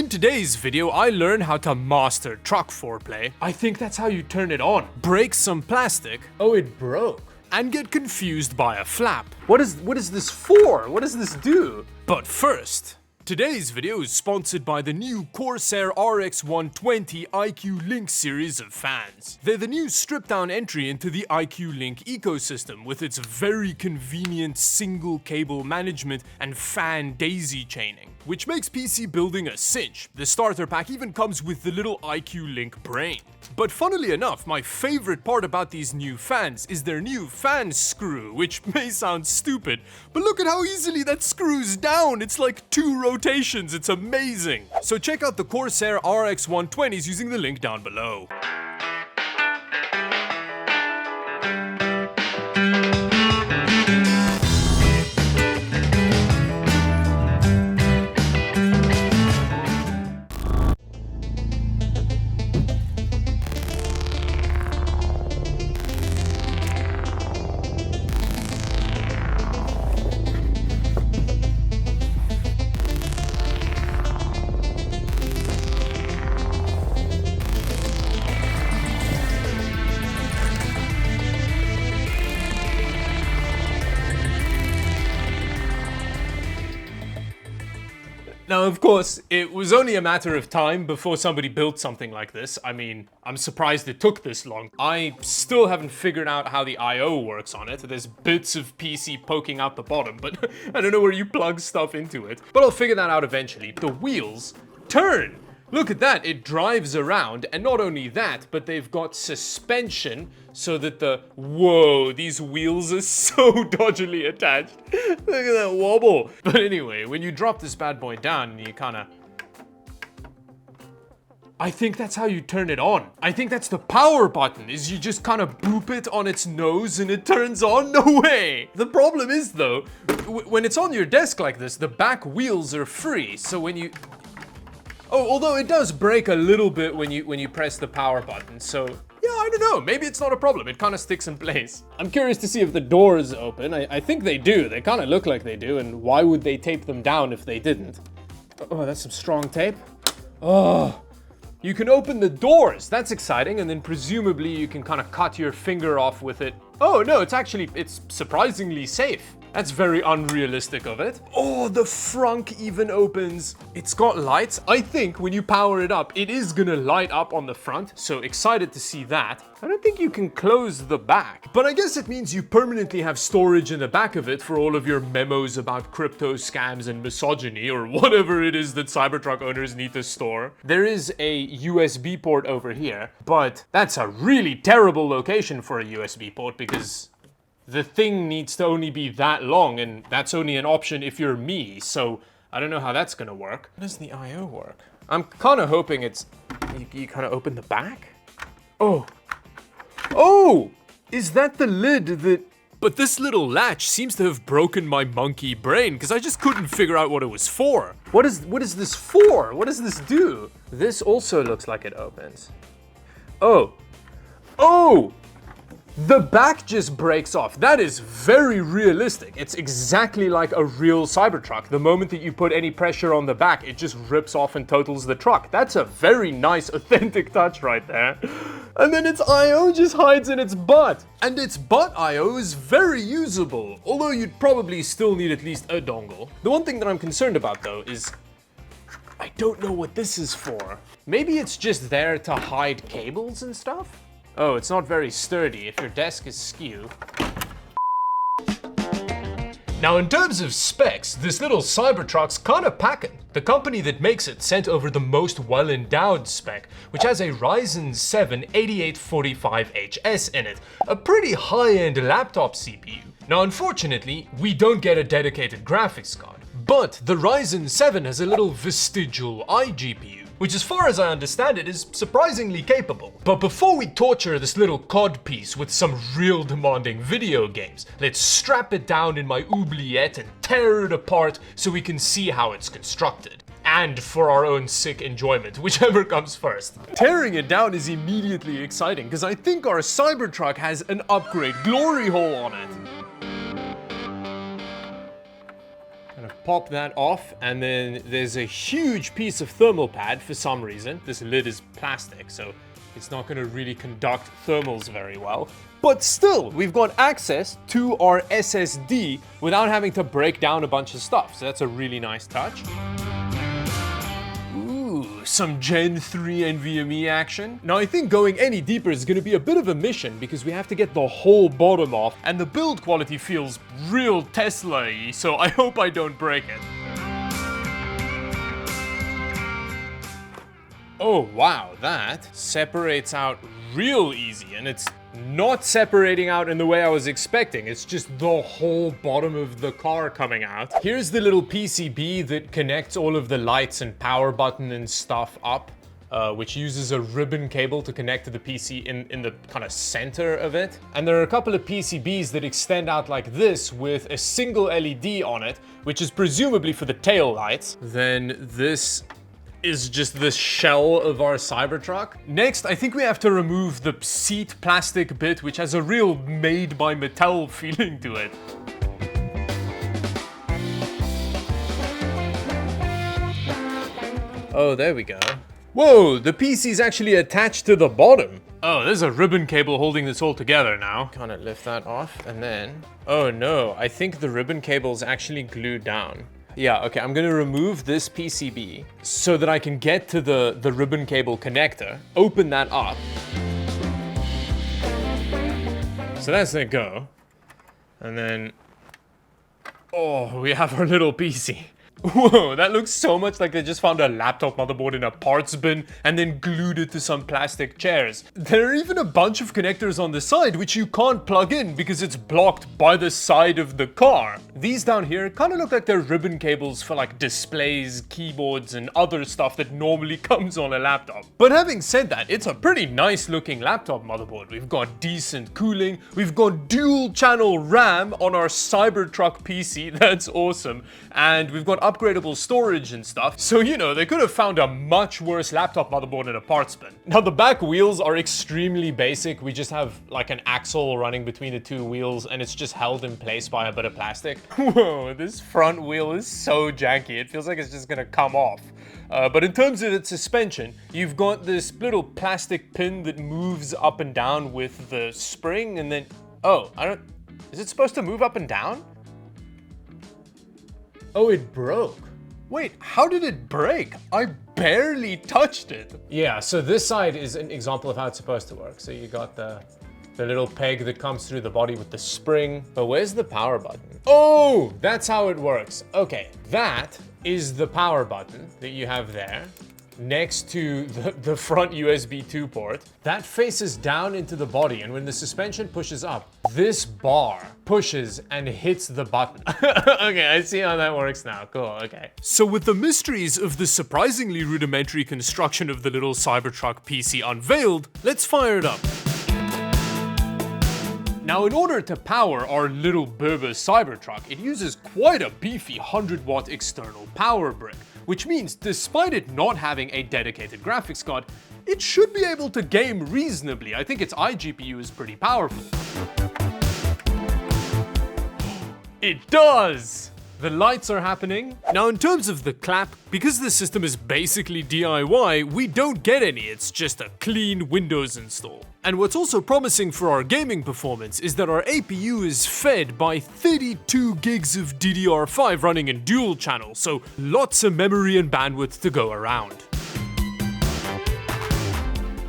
In today's video, I learn how to master truck foreplay. I think that's how you turn it on. Break some plastic. Oh, it broke. And get confused by a flap. What is this for? What does this do? But first, today's video is sponsored by the new Corsair RX 120 IQ Link series of fans. They're the new stripped-down entry into the IQ Link ecosystem with its very convenient single cable management and fan daisy chaining, which makes PC building a cinch. The starter pack even comes with the little IQ Link brain. But funnily enough, my favorite part about these new fans is their new fan screw, which may sound stupid, but look at how easily that screws down. It's like 2 rotations, it's amazing. So check out the Corsair RX 120s using the link down below. Now, of course, it was only a matter of time before somebody built something like this. I mean, I'm surprised it took this long. I still haven't figured out how the I/O works on it. There's bits of PC poking out the bottom, but I don't know where you plug stuff into it. But I'll figure that out eventually. The wheels turn. Look at that, it drives around, and not only that, but they've got suspension so that whoa, these wheels are so dodgily attached. Look at that wobble. But anyway, when you drop this bad boy down and you I think that's how you turn it on. I think that's the power button, is you just kind of boop it on its nose and it turns on? No way! The problem is though, when it's on your desk like this, the back wheels are free, so when you... Oh, although it does break a little bit when you press the power button, so yeah, I don't know, maybe it's not a problem, it kind of sticks in place. I'm curious to see if the doors open. I think they do, they kind of look like they do, and why would they tape them down if they didn't? Oh, that's some strong tape. Oh, you can open the doors, that's exciting, and then presumably you can kind of cut your finger off with it. Oh no, it's surprisingly safe. That's very unrealistic of it. Oh, the frunk even opens. It's got lights. I think when you power it up, it is gonna light up on the front, so excited to see that. I don't think you can close the back, but I guess it means you permanently have storage in the back of it for all of your memos about crypto scams and misogyny, or whatever it is that Cybertruck owners need to store. There is a USB port over here, but that's a really terrible location for a USB port because the thing needs to only be that long, and that's only an option if you're me, so I don't know how that's gonna work. How does the I/O work? I'm kind of hoping it's... You kind of open the back? Oh! Oh! Is that the lid that... But this little latch seems to have broken my monkey brain, because I just couldn't figure out what it was for. What is this for? What does this do? This also looks like it opens. Oh! Oh! The back just breaks off. That is very realistic. It's exactly like a real Cybertruck. The moment that you put any pressure on the back, it just rips off and totals the truck. That's a very nice, authentic touch right there. And then its I/O just hides in its butt. And its butt I/O is very usable, although you'd probably still need at least a dongle. The one thing that I'm concerned about though is I don't know what this is for. Maybe it's just there to hide cables and stuff? Oh, it's not very sturdy if your desk is skew. Now in terms of specs, this little Cybertruck's kinda packin'. The company that makes it sent over the most well-endowed spec, which has a Ryzen 7 8845HS in it, a pretty high-end laptop CPU. Now unfortunately, we don't get a dedicated graphics card, but the Ryzen 7 has a little vestigial iGPU, which as far as I understand it is surprisingly capable. But before we torture this little codpiece with some real demanding video games, let's strap it down in my oubliette and tear it apart so we can see how it's constructed. And for our own sick enjoyment, whichever comes first. Tearing it down is immediately exciting because I think our Cybertruck has an upgrade glory hole on it. Gonna pop that off, and then there's a huge piece of thermal pad for some reason. This lid is plastic, so it's not gonna really conduct thermals very well. But still, we've got access to our SSD without having to break down a bunch of stuff. So that's a really nice touch. Some Gen 3 NVMe action. Now I think going any deeper is going to be a bit of a mission because we have to get the whole bottom off, and the build quality feels real Tesla-y, so I hope I don't break it. Oh wow, that separates out real easy, and it's not separating out in the way I was expecting. It's just the whole bottom of the car coming out. Here's the little PCB that connects all of the lights and power button and stuff up, which uses a ribbon cable to connect to the PC in the kind of center of it. And there are a couple of PCBs that extend out like this with a single LED on it, which is presumably for the tail lights. Then this is just the shell of our Cybertruck. Next, I think we have to remove the seat plastic bit, which has a real made by Mattel feeling to it. Oh, there we go. Whoa, the PC is actually attached to the bottom. Oh, there's a ribbon cable holding this all together now. Kind of lift that off, and then... Oh no, I think the ribbon cable is actually glued down. Yeah, okay, I'm gonna remove this PCB so that I can get to the ribbon cable connector, open that up. So that's gonna go. And then, oh, we have our little PC. Whoa, that looks so much like they just found a laptop motherboard in a parts bin and then glued it to some plastic chairs. There are even a bunch of connectors on the side which you can't plug in because it's blocked by the side of the car. These down here kind of look like they're ribbon cables for like displays, keyboards, and other stuff that normally comes on a laptop. But having said that, it's a pretty nice looking laptop motherboard. We've got decent cooling, we've got dual channel RAM on our Cybertruck PC, that's awesome, and we've got upgradable storage and stuff. So, you know, they could have found a much worse laptop motherboard in a parts bin. Now, the back wheels are extremely basic. We just have like an axle running between the two wheels, and it's just held in place by a bit of plastic. Whoa, this front wheel is so janky. It feels like it's just gonna come off. But in terms of its suspension, you've got this little plastic pin that moves up and down with the spring, and then, oh, is it supposed to move up and down? Oh, it broke. Wait, how did it break? I barely touched it. Yeah, so this side is an example of how it's supposed to work. So you got the little peg that comes through the body with the spring. But where's the power button? Oh, that's how it works. Okay, that is the power button that you have there, next to the front USB 2 port. That faces down into the body, and when the suspension pushes up, this bar pushes and hits the button. Okay, I see how that works now. Cool, okay. So with the mysteries of the surprisingly rudimentary construction of the little Cybertruck PC unveiled, let's fire it up. Now, in order to power our little Berber Cybertruck, it uses quite a beefy 100-watt external power brick, which means despite it not having a dedicated graphics card, it should be able to game reasonably. I think its iGPU is pretty powerful. It does! The lights are happening. Now, in terms of the clap, because the system is basically DIY, we don't get any, it's just a clean Windows install. And what's also promising for our gaming performance is that our APU is fed by 32 gigs of DDR5 running in dual channel, so lots of memory and bandwidth to go around.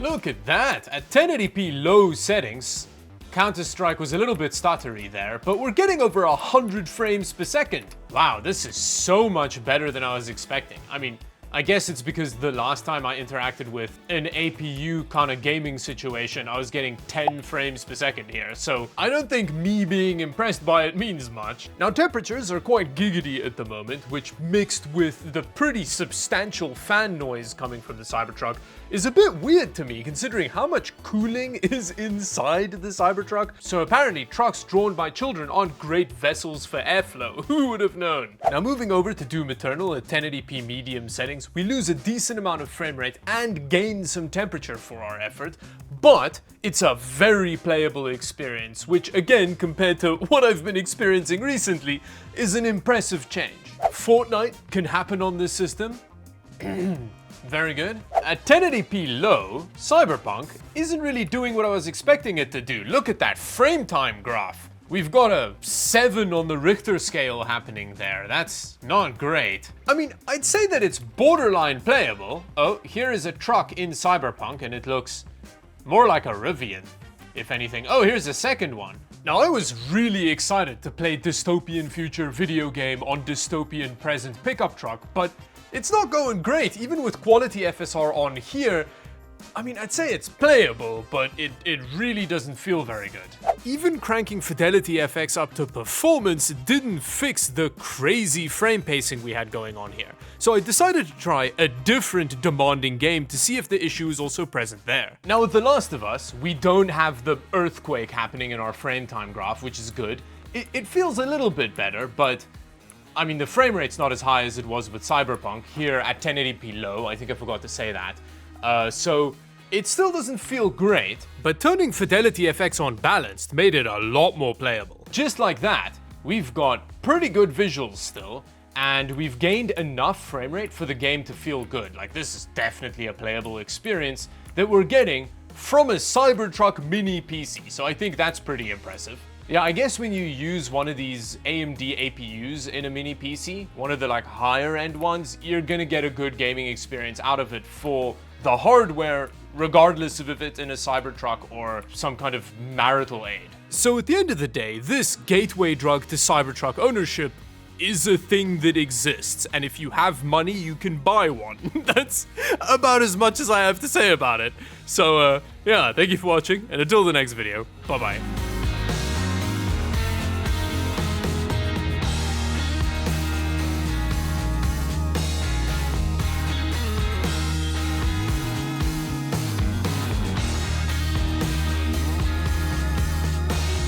Look at that! At 1080p low settings, Counter-Strike was a little bit stuttery there, but we're getting over 100 frames per second. Wow, this is so much better than I was expecting. I mean, I guess it's because the last time I interacted with an APU kind of gaming situation, I was getting 10 frames per second here, so I don't think me being impressed by it means much. Now, temperatures are quite giggity at the moment, which mixed with the pretty substantial fan noise coming from the Cybertruck is a bit weird to me, considering how much cooling is inside the Cybertruck. So apparently trucks drawn by children aren't great vessels for airflow. Who would have known? Now, moving over to Doom Eternal at 1080p medium settings, means we lose a decent amount of frame rate and gain some temperature for our effort, but it's a very playable experience, which again, compared to what I've been experiencing recently, is an impressive change. Fortnite can happen on this system. Very good. At 1080p low, Cyberpunk isn't really doing what I was expecting it to do. Look at that frame time graph. We've got a 7 on the Richter scale happening there. That's not great. I mean, I'd say that it's borderline playable. Oh, here is a truck in Cyberpunk and it looks more like a Rivian, if anything. Oh, here's a second one. Now, I was really excited to play dystopian future video game on dystopian present pickup truck, but it's not going great. Even with quality FSR on here, I mean, I'd say it's playable, but it really doesn't feel very good. Even cranking Fidelity FX up to performance didn't fix the crazy frame pacing we had going on here. So I decided to try a different demanding game to see if the issue is also present there. Now with The Last of Us, we don't have the earthquake happening in our frame time graph, which is good. It feels a little bit better, but I mean, the frame rate's not as high as it was with Cyberpunk, here at 1080p low, I think I forgot to say that. So it still doesn't feel great, but turning Fidelity FX on balanced made it a lot more playable. Just like that, we've got pretty good visuals still, and we've gained enough frame rate for the game to feel good. Like, this is definitely a playable experience that we're getting from a Cybertruck mini PC, so I think that's pretty impressive. Yeah, I guess when you use one of these AMD APUs in a mini PC, one of the like higher end ones, you're gonna get a good gaming experience out of it for the hardware, regardless of if it's in a Cybertruck or some kind of marital aid. So at the end of the day, this gateway drug to Cybertruck ownership is a thing that exists, and if you have money, you can buy one. That's about as much as I have to say about it. So yeah, thank you for watching, and until the next video, bye bye.